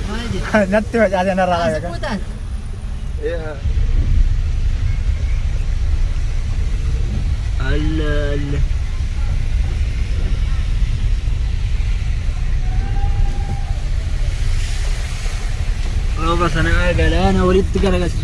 Hadi. Nanti ada neraka ya kan? Iya. Allah. Oh, bas ana agala ana وليد تقرقش.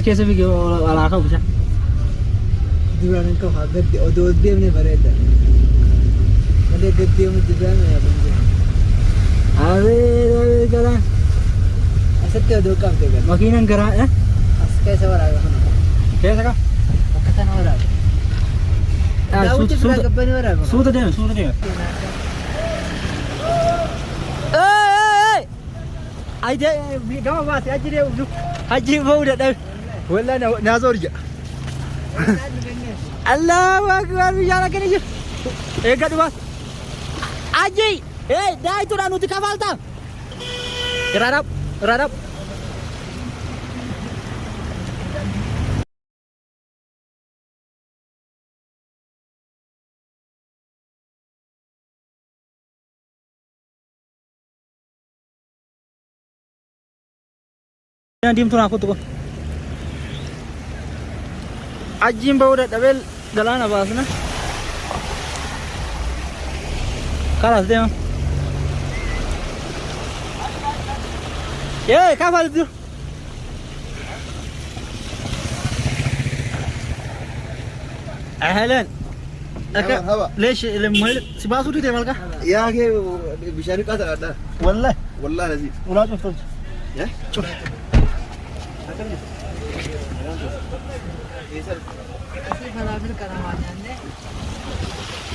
Keessa biyya alaa qabu isa. Duraan kan kau gaddi odoo deemne bareeda. Malee gaddeemu duraan yaabamte. Abee galaan. Asatti odoo qabde gal. Makiinaan garaa as keessa waraaba kana. Keessa ka? Akka kana waraaba. Daawwitti bira gabbani waraaba. Suuta deema. Aide gama baate ajjiree hajji bauda dha. Wallahi na zo rija. Allahu akbar biyana kene je. Gadu bas. Aji, dah itu dah nuti kafalta. Radap. Yang diem tuh aku tuh. Ajim bau dah double jalan apa asna? Kalas deh. Kafal tuh. أهلا. ليش المهل سباسو دي مالك؟ يا أخي بشارك هذا والله لذيذ. ولا شفت. يا؟ شوف.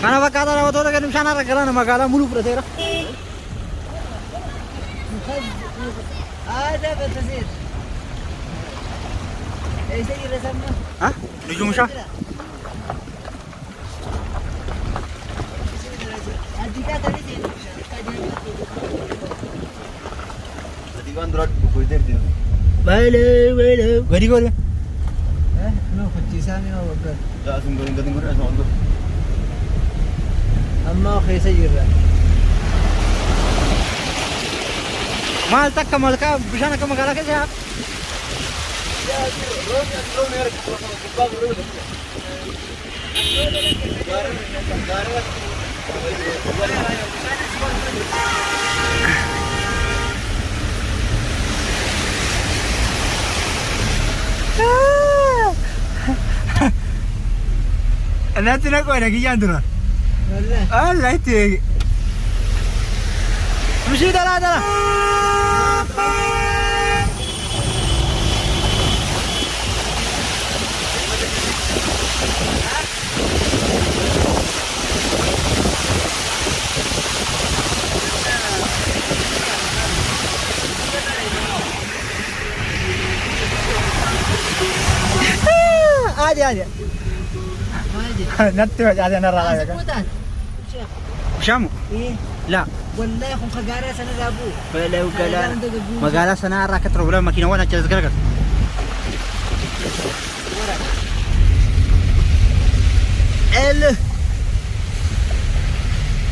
Karena kata orang tua kan misalnya karena magala mulu berarti. Ada betul. Ini resepnya. Hah? Tujuh musa? Adika tadi sih. Tadi kan drone buku itu. Bale. Gadi gori. No, khususnya ni awak. Dah sungguh asal tu. Amma khisa jirra. Mal tak kamal ka bisana ka magala ka siya. Nanti nak kau lagi jangan. Allah itu. Mesti dah. Ada. Nanti ada neraka ya kan? Shamu? La. Wallahi kung kagara sana gabu. Walau magala sana rakat problem makina wana chelas garagat.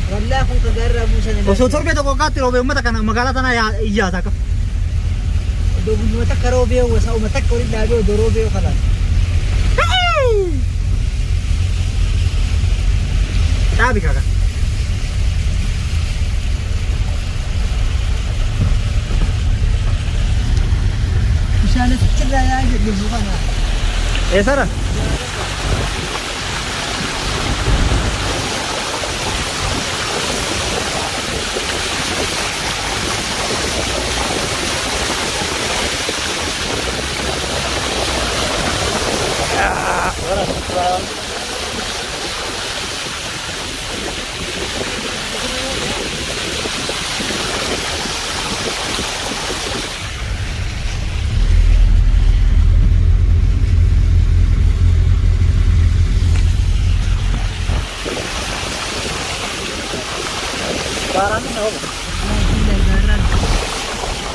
Wallahi kung kagara mo sana. Sotor ke to ko gatiro be mata kana magala tana ya ijasa ka. Do bunyo mata karobe wa sa mata ko rin dabe do robe kala. Dhaabi kaka. Bishaan asirraa yaa jedhu kana. Eessara?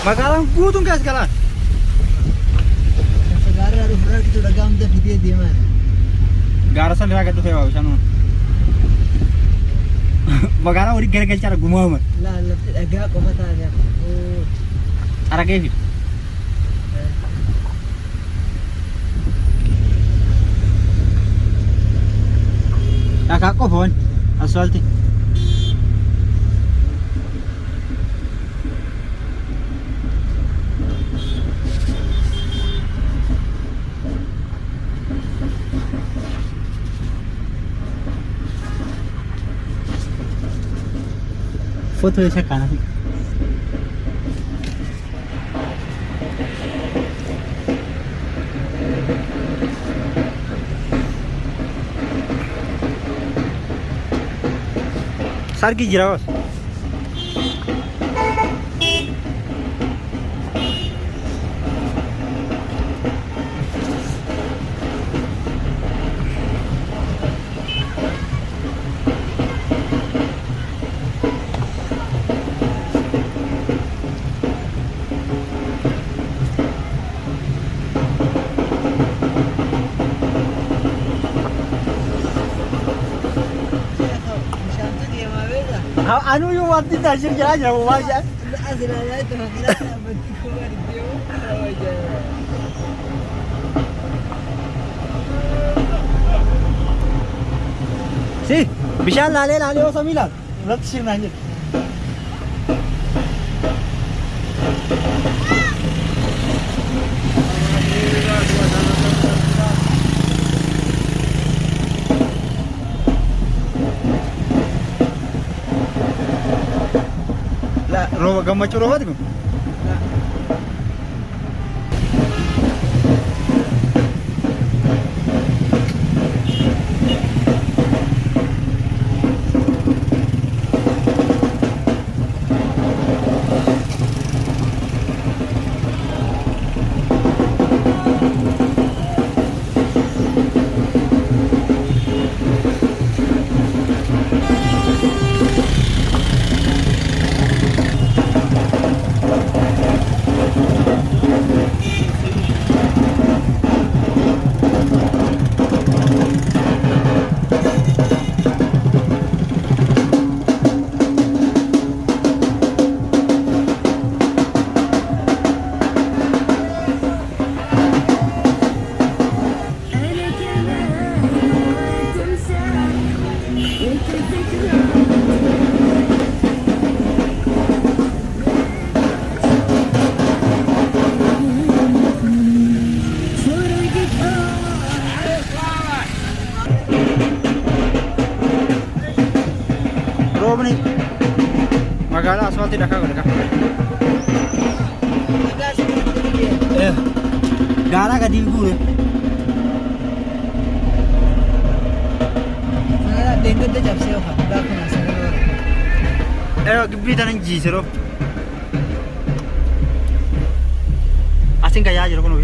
Magaalaan guutuun keessa galaan. Gaara dhufuudhaan gitu dhagaa hunda fidee deeman. Gaara san irraa gad dhufee waa bishaan magaalaa walii garagalchaadha gumaa'uma. Lafti dhagaa qofa taate. Aragee fi. Dhagaa qofa waan asfaaltii. Foto isa kana sih. Sargi jira bos. Anu yung wanti tasir aja mau aja. Asirraa itu makanya mati keluar dia. Si, bisa lale o Samila. Ulat sir nanya. Roba gammachuu robaati kun. Roobni magaalaa asfaaltii dhakaa godhe qaba. Gaaraa gadi guure. Magaalaa deengedda cabsee ofa dhugaa kana sana. Gibbii tanan jiise roob. Asin gayyaa jira kun